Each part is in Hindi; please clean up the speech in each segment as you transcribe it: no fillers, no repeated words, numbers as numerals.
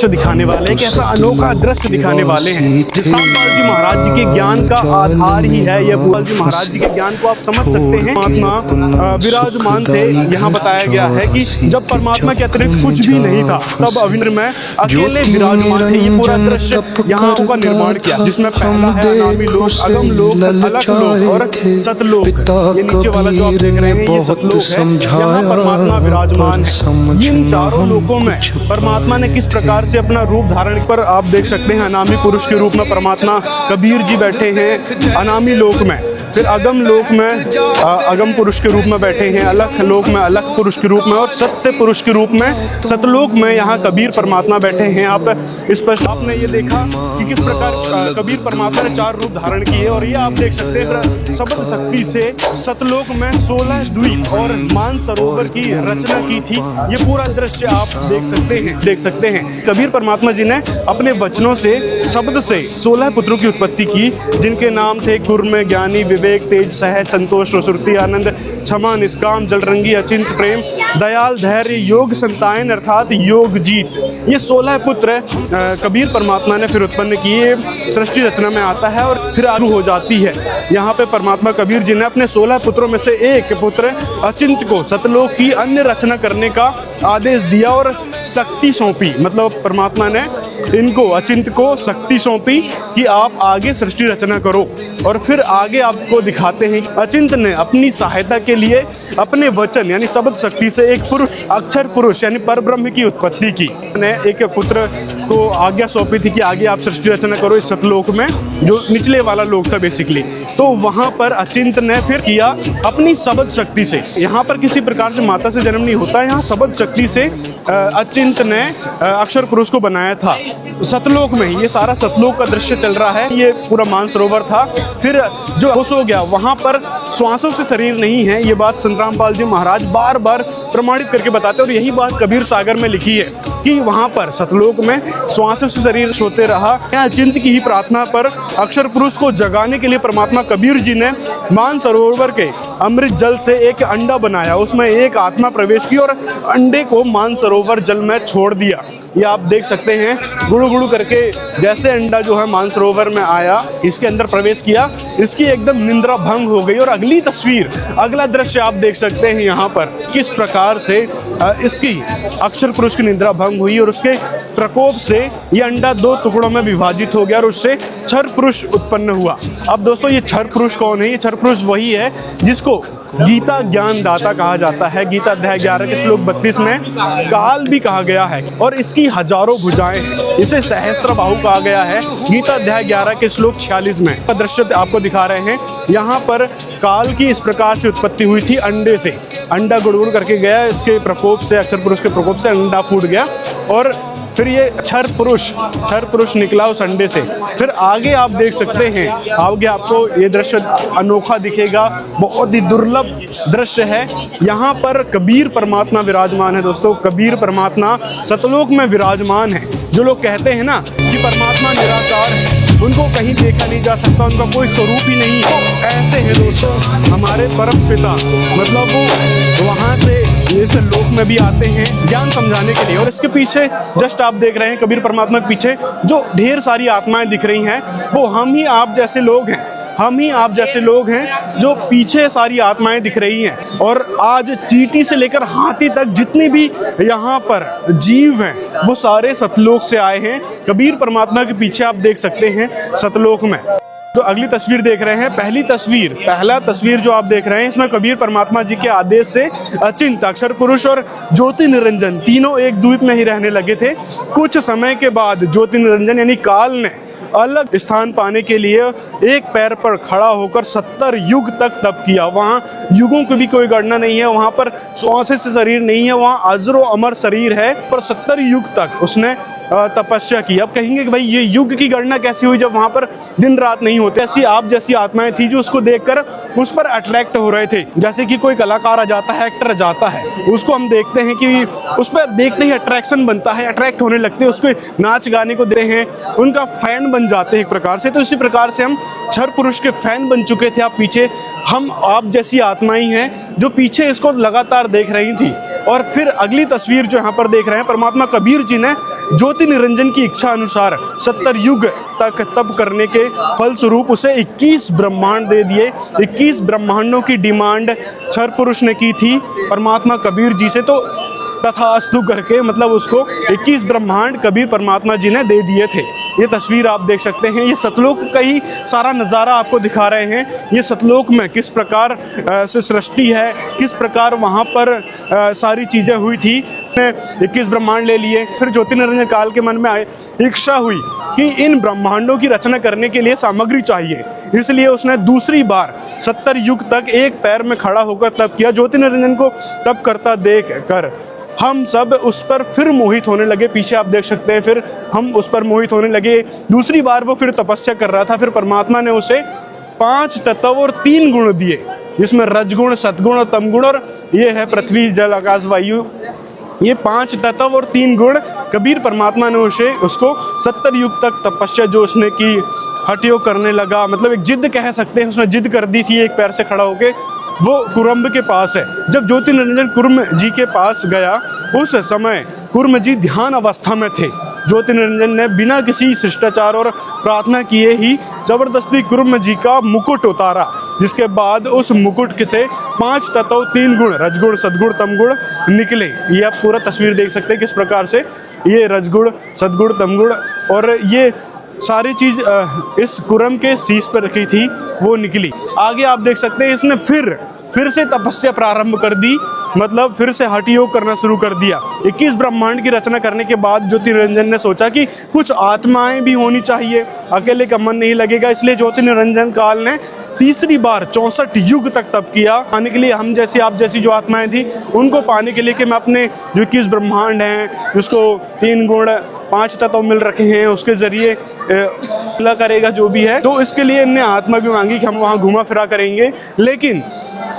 दिखाने वाले हैं, कैसा अनोखा दृश्य दिखाने वाले हैं। स्थानपाल जी महाराज जी के ज्ञान का आधार ही है ये। भूपाल जी महाराज जी के ज्ञान को आप समझ सकते हैं। परमात्मा विराजमान थे। यहाँ बताया गया है कि जब परमात्मा के अतिरिक्त कुछ भी नहीं था, तब अविन्द्र में अकेले विराजमान थे। ये पूरा दृश्य यहाँ का निर्माण किया, जिसमें पहला है अनामी लोक, अगम लोक, अलख लोक और सतलोक। ये नीचे वाला जो आप देख रहे हैं ये सतलोक है। यहाँ परमात्मा विराजमान है। इन चारों लोकों में परमात्मा ने किस प्रकार से अपना रूप धारण पर आप देख सकते हैं। अनामी पुरुष के रूप में परमात्मा कबीर जी बैठे हैं अनामी लोक में। फिर अगम लोक में अगम पुरुष के रूप में बैठे हैं। अलख लोक में अलख पुरुष के रूप में और सत्य पुरुष के रूप में सतलोक में यहाँ कबीर परमात्मा बैठे हैं। आप स्पष्ट आपने ये देखा कि किस प्रकार कबीर परमात्मा ने चार रूप धारण किए। और ये आप देख सकते हैं शब्द शक्ति से सतलोक में 16 द्वीप और मानसरोवर की रचना की थी। ये पूरा दृश्य आप देख सकते हैं। कबीर परमात्मा जी ने अपने वचनों से शब्द से 16 पुत्रों की उत्पत्ति की, जिनके नाम थे कुर्म, ज्ञानी, विवेक, तेज, सहज, संतोष, सुरति, आनंद, क्षमा, निष्काम, जलरंगी, अचिंत, प्रेम, दयाल, धैर्य, योग, संतायन अर्थात योग जीत। ये 16 पुत्र कबीर परमात्मा ने फिर उत्पन्न किए। सृष्टि रचना में आता है और फिर आरु हो जाती है। यहाँ पे परमात्मा कबीर जी ने अपने 16 पुत्रों में से एक पुत्र अचिंत को सतलोक की अन्य रचना करने का आदेश दिया और शक्ति सौंपी। मतलब परमात्मा ने इनको अचिंत को शक्ति सौंपी कि आप आगे सृष्टि रचना करो। और फिर आगे आपको दिखाते हैं कि अचिंत ने अपनी सहायता के लिए अपने वचन यानी शब्द शक्ति से एक पुरुष अक्षर पुरुष यानी परब्रह्म की उत्पत्ति की। ने एक पुत्र को आज्ञा सौंपी थी कि आगे आप सृष्टि रचना करो इस सतलोक में, जो निचले वाला लोक था बेसिकली। तो वहाँ पर अचिंत ने फिर किया अपनी शब्द शक्ति से। यहाँ पर किसी प्रकार से माता से जन्म नहीं होता, यहाँ शब्द शक्ति से अचिंत ने अक्षर पुरुष को बनाया था सतलोक में। ये सारा सतलोक का दृश्य चल रहा है। ये पूरा मानसरोवर था। फिर जो होश हो गया, वहाँ पर श्वासों से शरीर नहीं है। ये बात संतरामपाल जी महाराज बार बार प्रमाणित करके बताते हैं। और यही बात कबीर सागर में लिखी है कि वहाँ पर सतलोक में श्वासों से शरीर सोते रहा। अचिंत की ही प्रार्थना पर अक्षर पुरुष को जगाने के लिए परमात्मा कबीर जी ने मानसरोवर के अमृत जल से एक अंडा बनाया, उसमें एक आत्मा प्रवेश की और अंडे को मानसरोवर जल में छोड़ दिया। ये आप देख सकते हैं गुड़ु गुड़ु करके जैसे अंडा जो है मानसरोवर में आया, इसके अंदर प्रवेश किया, इसकी एकदम निंद्रा भंग हो गई। और अगली तस्वीर, अगला दृश्य आप देख सकते हैं यहाँ पर किस प्रकार से इसकी अक्षर पुरुष की निंद्रा भंग हुई और उसके प्रकोप से ये अंडा 2 टुकड़ों में विभाजित हो गया और उससे क्षर पुरुष उत्पन्न हुआ। अब दोस्तों ये क्षर पुरुष कौन है? ये क्षर पुरुष वही है जिसको गीता ज्ञान दाता कहा जाता है। गीता अध्याय 11 के श्लोक 32 में काल भी कहा गया है और इसकी हजारों भुजाएं हैं। इसे सहस्त्र बाहु कहा गया है गीता अध्याय 11 के श्लोक 46 में। दृश्य आपको दिखा रहे हैं। यहाँ पर काल की इस प्रकार से उत्पत्ति हुई थी अंडे से। अंडा गुड़गुड़ करके गया, इसके प्रकोप से अक्षर पुरुष के प्रकोप से अंडा फूट गया और फिर ये क्षर पुरुष निकला उस अंडे से। फिर आगे आप देख सकते हैं, आगे आपको ये दृश्य अनोखा दिखेगा, बहुत ही दुर्लभ दृश्य है। यहाँ पर कबीर परमात्मा विराजमान है। दोस्तों कबीर परमात्मा सतलोक में विराजमान है। जो लोग कहते हैं ना कि परमात्मा निराकार है, उनको कहीं देखा नहीं जा सकता, उनका कोई स्वरूप ही नहीं है, ऐसे हैं दोस्तों हमारे परम पिता। मतलब वो वहाँ से इस लोक में भी आते हैं ज्ञान समझाने के लिए। और इसके पीछे जस्ट आप देख रहे हैं कबीर परमात्मा के पीछे जो ढेर सारी आत्माएं दिख रही हैं, वो हम ही आप जैसे लोग हैं। हम ही आप जैसे लोग हैं जो पीछे सारी आत्माएं दिख रही हैं। और आज चींटी से लेकर हाथी तक जितनी भी यहाँ पर जीव हैं वो सारे सतलोक से आए हैं। कबीर परमात्मा के पीछे आप देख सकते हैं सतलोक में। तो अगली तस्वीर देख रहे हैं। पहला तस्वीर जो आप देख रहे हैं, इसमें कबीर परमात्मा जी के आदेश से अचिंत, अक्षर पुरुष और ज्योति निरंजन तीनों एक द्वीप में ही रहने लगे थे। कुछ समय के बाद ज्योति निरंजन यानी काल ने अलग स्थान पाने के लिए एक पैर पर खड़ा होकर 70 युग तक तप किया। वहाँ युगों की भी कोई गणना नहीं है, वहाँ पर श्वास से शरीर नहीं है, वहाँ अजरो अमर शरीर है, पर 70 युग तक उसने तपस्या की। अब कहेंगे कि भाई ये युग की गणना कैसी हुई जब वहाँ पर दिन रात नहीं होते। ऐसी आप जैसी आत्माएं थी जो उसको देखकर उस पर अट्रैक्ट हो रहे थे। जैसे कि कोई कलाकार आ जाता है, एक्टर जाता है, उसको हम देखते हैं कि उस पर देखते ही अट्रैक्शन बनता है, अट्रैक्ट होने लगते हैं, उसके नाच गाने को देखते हैं, उनका फैन बन जाते हैं एक प्रकार से। तो इसी प्रकार से हम क्षर पुरुष के फैन बन चुके थे। आप पीछे हम आप जैसी आत्माएं हैं जो पीछे इसको लगातार देख रही थी। और फिर अगली तस्वीर जो यहाँ पर देख रहे हैं, परमात्मा कबीर जी ने ज्योति निरंजन की इच्छा अनुसार 70 युग तक तप करने के फलस्वरूप उसे 21 ब्रह्मांड दे दिए। 21 ब्रह्मांडों की डिमांड क्षर पुरुष ने की थी परमात्मा कबीर जी से, तो तथास्तु करके मतलब उसको 21 ब्रह्मांड कबीर परमात्मा जी ने दे दिए थे। ये तस्वीर आप देख सकते हैं, ये सतलोक का ही सारा नज़ारा आपको दिखा रहे हैं। ये सतलोक में किस प्रकार से सृष्टि है, किस प्रकार वहाँ पर सारी चीज़ें हुई थी। 21 ब्रह्मांड ले लिए। फिर ज्योति निरंजन काल के मन में आए इच्छा हुई कि इन ब्रह्मांडों की रचना करने के लिए सामग्री चाहिए, इसलिए उसने दूसरी बार 70 युग तक एक पैर में खड़ा होकर तप किया। ज्योति निरंजन को तप करता देख कर हम सब उस पर फिर मोहित होने लगे। पीछे आप देख सकते हैं, फिर हम उस पर मोहित होने लगे। दूसरी बार वो फिर तपस्या कर रहा था। फिर परमात्मा ने उसे 5 तत्व और 3 गुण दिए, जिसमें रजगुण, सतगुण और तमगुण, और ये है पृथ्वी, जल, आकाश, वायु। ये 5 तत्व और 3 गुण कबीर परमात्मा ने उसको 70 युग तक तपस्या जो उसने की, हठयोग करने लगा। मतलब एक जिद कह सकते हैं, उसने जिद कर दी थी एक पैर से खड़ा होके। वो कुरम्ब के पास है। जब ज्योति निरंजन कुर्म जी के पास गया, उस समय कुर्म जी ध्यान अवस्था में थे। ज्योति निरंजन ने बिना किसी शिष्टाचार और प्रार्थना किए ही जबरदस्ती कुर्म जी का मुकुट उतारा, जिसके बाद उस मुकुट से 5 तत्व 3 गुण रजगुण, सद्गुण, तमगुण निकले। ये आप पूरा तस्वीर देख सकते हैं किस प्रकार से ये रजगुण, सद्गुण, तमगुण और ये सारी चीज़ इस कुरम के शीश पर रखी थी, वो निकली। आगे आप देख सकते हैं इसने फिर से तपस्या प्रारंभ कर दी, मतलब फिर से हठ योग करना शुरू कर दिया। 21 ब्रह्मांड की रचना करने के बाद ज्योति निरंजन ने सोचा कि कुछ आत्माएं भी होनी चाहिए, अकेले का मन नहीं लगेगा। इसलिए ज्योति निरंजन काल ने तीसरी बार 64 युग तक तप किया पाने के लिए। हम जैसी, आप जैसी जो आत्माएं थी, उनको पाने के लिए कि मैं अपने जो 21 ब्रह्मांड हैं, जिसको 3 गुण 5 तत्व मिल रखे हैं, उसके जरिए करेगा जो भी है। तो इसके लिए इनने आत्मा भी मांगी कि हम वहाँ घुमा फिरा करेंगे। लेकिन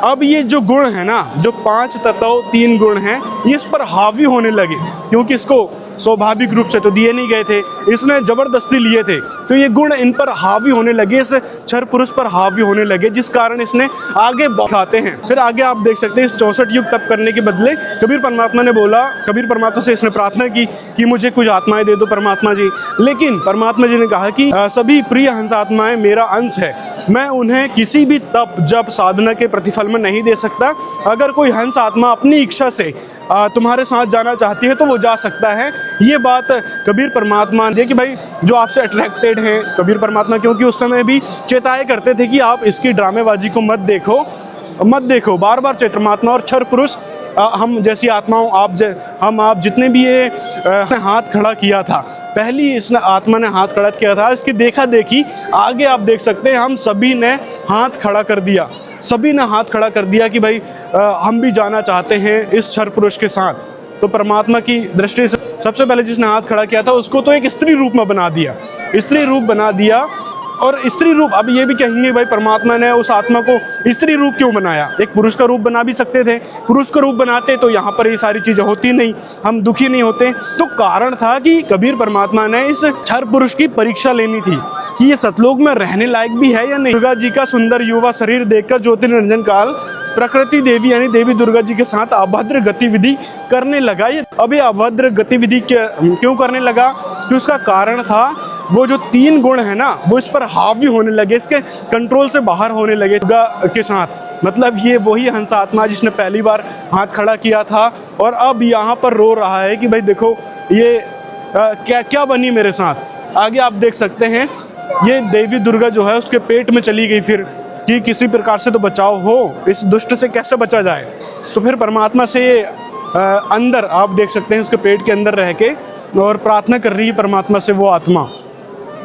अब ये जो गुण है ना, जो 5 तत्व 3 गुण हैं, ये इस पर हावी होने लगे, क्योंकि इसको स्वाभाविक रूप से तो दिए नहीं गए थे, इसने जबरदस्ती लिए थे। तो ये गुण इन पर हावी होने लगे, इस क्षर पुरुष पर हावी होने लगे, जिस कारण इसने आगे बढ़ाते हैं। फिर आगे आप देख सकते हैं, इस 64 युग तप करने के बदले कबीर परमात्मा ने बोला, कबीर परमात्मा से इसने प्रार्थना की कि मुझे कुछ आत्माएं दे दो परमात्मा जी। लेकिन परमात्मा जी ने कहा कि सभी प्रिय हंस आत्माएं मेरा अंश है, मैं उन्हें किसी भी तप जप साधना के प्रतिफल में नहीं दे सकता। अगर कोई हंस आत्मा अपनी इच्छा से तुम्हारे साथ जाना चाहती है तो वो जा सकता है। ये बात कबीर परमात्मा ने कि भाई जो आपसे अट्रैक्टेड हैं, कबीर परमात्मा क्योंकि उस समय भी चेताए करते थे कि आप इसकी ड्रामेबाजी को मत देखो। बार बार परमात्मा और क्षर पुरुष, हम जैसी आत्माओं, आप जितने भी ये हाथ खड़ा किया था, पहली इसने आत्मा ने हाथ खड़ा किया था, इसकी देखा देखी आगे आप देख सकते हैं हम सभी ने हाथ खड़ा कर दिया। सभी ने हाथ खड़ा कर दिया कि भाई हम भी जाना चाहते हैं इस क्षर पुरुष के साथ। तो परमात्मा की दृष्टि से सबसे पहले जिसने हाथ खड़ा किया था उसको तो एक स्त्री रूप में बना दिया, स्त्री रूप बना दिया। और स्त्री रूप, अब ये भी कहेंगे भाई परमात्मा ने उस आत्मा को स्त्री रूप क्यों बनाया, एक पुरुष का रूप बना भी सकते थे। पुरुष का रूप बनाते तो यहाँ पर ये सारी चीज़ें होती नहीं, हम दुखी नहीं होते। तो कारण था कि कबीर परमात्मा ने इस क्षर पुरुष की परीक्षा लेनी थी कि ये सतलोक में रहने लायक भी है या नहीं। दुर्गा जी का सुंदर युवा शरीर देखकर ज्योति निरंजन काल प्रकृति देवी यानी देवी दुर्गा जी के साथ अभद्र गतिविधि करने लगा। ये अभी अभद्र गतिविधि क्यों करने लगा, कि उसका कारण था वो जो 3 गुण है ना, वो इस पर हावी होने लगे, इसके कंट्रोल से बाहर होने लगे दुर्गा के साथ। मतलब ये वही हंस आत्मा जिसने पहली बार हाथ खड़ा किया था और अब यहाँ पर रो रहा है कि भाई देखो ये क्या क्या बनी मेरे साथ। आगे आप देख सकते हैं ये देवी दुर्गा जो है उसके पेट में चली गई फिर कि किसी प्रकार से तो बचाव हो, इस दुष्ट से कैसे बचा जाए। तो फिर परमात्मा से अंदर आप देख सकते हैं उसके पेट के अंदर रह के और प्रार्थना कर रही है परमात्मा से वो आत्मा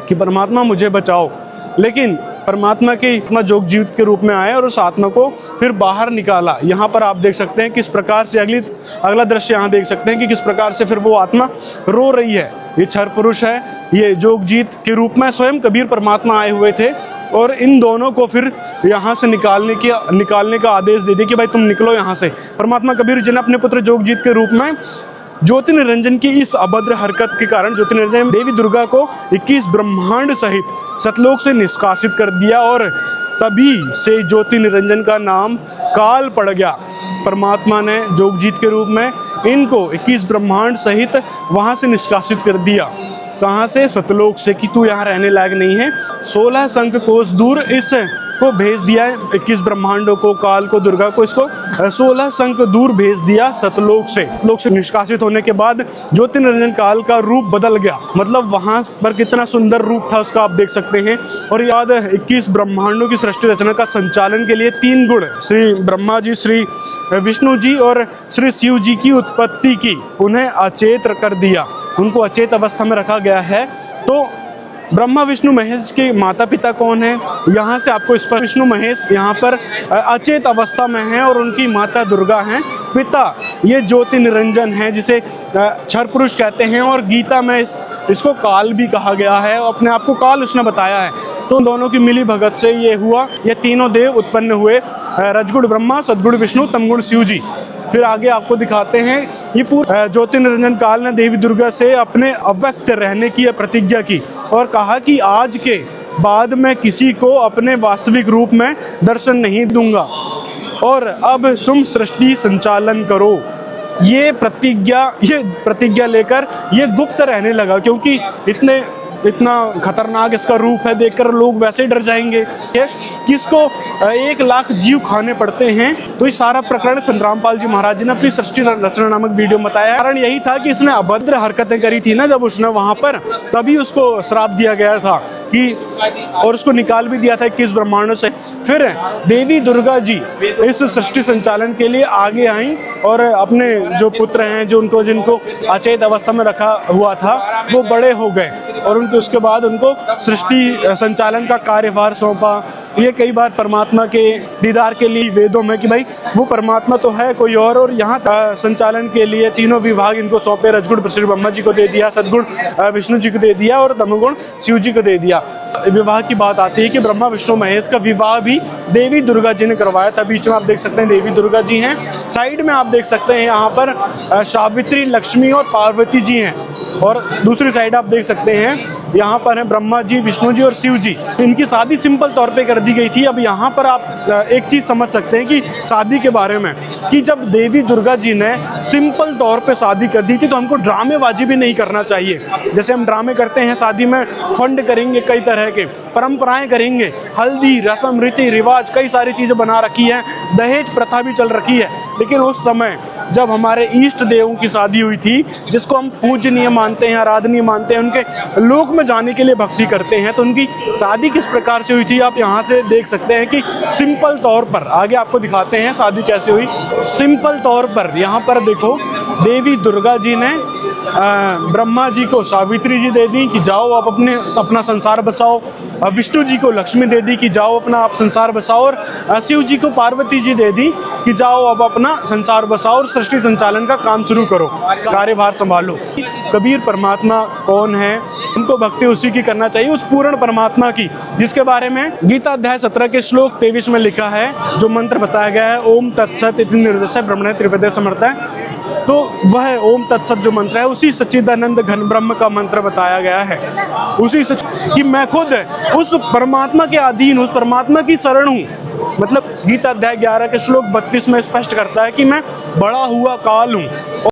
कि परमात्मा मुझे बचाओ। लेकिन परमात्मा के आत्मा जोग जीवित के रूप में आए और उस आत्मा को फिर बाहर निकाला। यहाँ पर आप देख सकते हैं किस प्रकार से अगला दृश्य यहाँ देख सकते हैं कि किस प्रकार से फिर वो आत्मा रो रही है। ये क्षर पुरुष है, ये जोग जीत के रूप में स्वयं कबीर परमात्मा आए हुए थे और इन दोनों को फिर यहाँ से निकालने का आदेश दे दिया कि भाई तुम निकलो यहाँ से। परमात्मा कबीर जी ने अपने पुत्र जोग जीत के रूप में ज्योति निरंजन की इस अभद्र हरकत के कारण ज्योति निरंजन देवी दुर्गा को 21 ब्रह्मांड सहित सतलोक से निष्कासित कर दिया और तभी से ज्योति निरंजन का नाम काल पड़ गया। परमात्मा ने जोगजीत के रूप में इनको 21 ब्रह्मांड सहित वहां से निष्कासित कर दिया। कहाँ से? सतलोक से, कि तू यहाँ रहने लायक नहीं है। 16 संख्य कोस दूर इस को भेज दिया है, 21 ब्रह्मांडों को, काल को, दुर्गा को, इसको 16 संख्य दूर भेज दिया सतलोक से। सतलोक से निष्कासित होने के बाद ज्योति निरंजन काल का रूप बदल गया। मतलब वहां पर कितना सुंदर रूप था उसका आप देख सकते हैं। और याद है 21 ब्रह्मांडों की सृष्टि रचना का संचालन के लिए 3 गुण, श्री ब्रह्मा जी, श्री विष्णु जी और श्री शिव जी की उत्पत्ति की, उन्हें अचेत कर दिया, उनको अचेत अवस्था में रखा गया है। तो ब्रह्मा विष्णु महेश के माता पिता कौन है? यहाँ से आपको स्पष्ट, विष्णु महेश यहाँ पर अचेत अवस्था में हैं और उनकी माता दुर्गा हैं। पिता ये ज्योति निरंजन है, जिसे क्षर पुरुष कहते हैं, और गीता में इसको काल भी कहा गया है, अपने आप को काल उसने बताया है। तो दोनों की मिली भगत से ये हुआ, ये तीनों देव उत्पन्न हुए, रजगुण ब्रह्मा, सदगुण विष्णु, तमगुण शिव जी। फिर आगे आपको दिखाते हैं, ये पूरा ज्योति निरंजन काल ने देवी दुर्गा से अपने अव्यक्त रहने की प्रतिज्ञा की और कहा कि आज के बाद मैं किसी को अपने वास्तविक रूप में दर्शन नहीं दूंगा और अब तुम सृष्टि संचालन करो। ये प्रतिज्ञा लेकर ये गुप्त रहने लगा, क्योंकि इतना खतरनाक इसका रूप है, देखकर लोग वैसे ही डर जाएंगे कि इसको 1 लाख जीव खाने पड़ते हैं। तो ये सारा प्रकरण संतरामपाल जी महाराज जी ने अपनी सृष्टि रचना नामक वीडियो में बताया। कारण यही था कि इसने अभद्र हरकतें करी थी ना जब उसने वहां पर, तभी उसको श्राप दिया गया था कि, और उसको निकाल भी दिया था 21 ब्रह्मांडों से। फिर देवी दुर्गा जी इस सृष्टि संचालन के लिए आगे आई और अपने जो पुत्र हैं, जिनको अचेत अवस्था में रखा हुआ था, वो बड़े हो गए और उसके बाद उनको सृष्टि संचालन का कार्यभार सौंपा। ये कई बार परमात्मा के दीदार के लिए वेदों में कि भाई वो परमात्मा तो है कोई और यहाँ संचालन के लिए तीनों विभाग इनको सौंपे। रजगुण श्री ब्रह्मा जी को दे दिया, सदगुण विष्णु जी को दे दिया और तमोगुण शिव जी को दे दिया। विवाह की बात आती है कि ब्रह्मा विष्णु महेश का विवाह भी देवी दुर्गा जी ने करवाया था। बीच में आप देख सकते हैं देवी दुर्गा जी हैं, साइड में आप देख सकते हैं यहाँ पर सावित्री, लक्ष्मी और पार्वती जी हैं, और दूसरी साइड आप देख सकते हैं यहाँ पर है ब्रह्मा जी, विष्णु जी और शिव जी। इनकी शादी सिंपल तौर पे कर दी गई थी। अब यहाँ पर आप एक चीज समझ सकते हैं कि शादी के बारे में, कि जब देवी दुर्गा जी ने सिंपल तौर पे शादी कर दी थी तो हमको ड्रामेबाजी भी नहीं करना चाहिए। जैसे हम ड्रामे करते हैं शादी में, फंड करेंगे, कई तरह के परंपराएं करेंगे, हल्दी, रस्म, रीति रिवाज, कई सारी चीजें बना रखी है, दहेज प्रथा भी चल रखी है। लेकिन उस समय जब हमारे इष्ट देवों की शादी हुई थी, जिसको हम पूजनीय मानते हैं, आराधनीय मानते हैं, उनके लोक में जाने के लिए भक्ति करते हैं, तो उनकी शादी किस प्रकार से हुई थी आप यहाँ से देख सकते हैं कि सिंपल तौर पर, आगे आपको दिखाते हैं शादी कैसे हुई। सिंपल तौर पर यहाँ पर देखो, देवी दुर्गा जी ने ब्रह्मा जी को सावित्री जी दे दी कि जाओ आप अपना संसार बसाओ, विष्णु जी को लक्ष्मी दे दी कि जाओ अपना आप संसार बसाओ, और शिव जी को पार्वती जी दे दी कि जाओ अब अपना संसार बसाओ और सृष्टि संचालन का काम शुरू करो, कार्यभार संभालो। कबीर परमात्मा कौन है? हमको भक्ति उसी की करना चाहिए, उस पूर्ण परमात्मा की, जिसके बारे में गीता अध्याय 17 के श्लोक 23 में लिखा है, जो मंत्र बताया गया है, ओम तत्सत इति निर्देश ब्रह्मणे त्रिपदे समर्थ है। तो वह ओम तत्सत जो मंत्र है, उसी सच्चिदानंद घन ब्रह्म का मंत्र बताया गया है। उसी कि मैं खुद उस परमात्मा के अधीन, उस परमात्मा की शरण हूँ। मतलब गीता अध्याय 11 के श्लोक 32 में स्पष्ट करता है कि मैं बड़ा हुआ काल हूँ,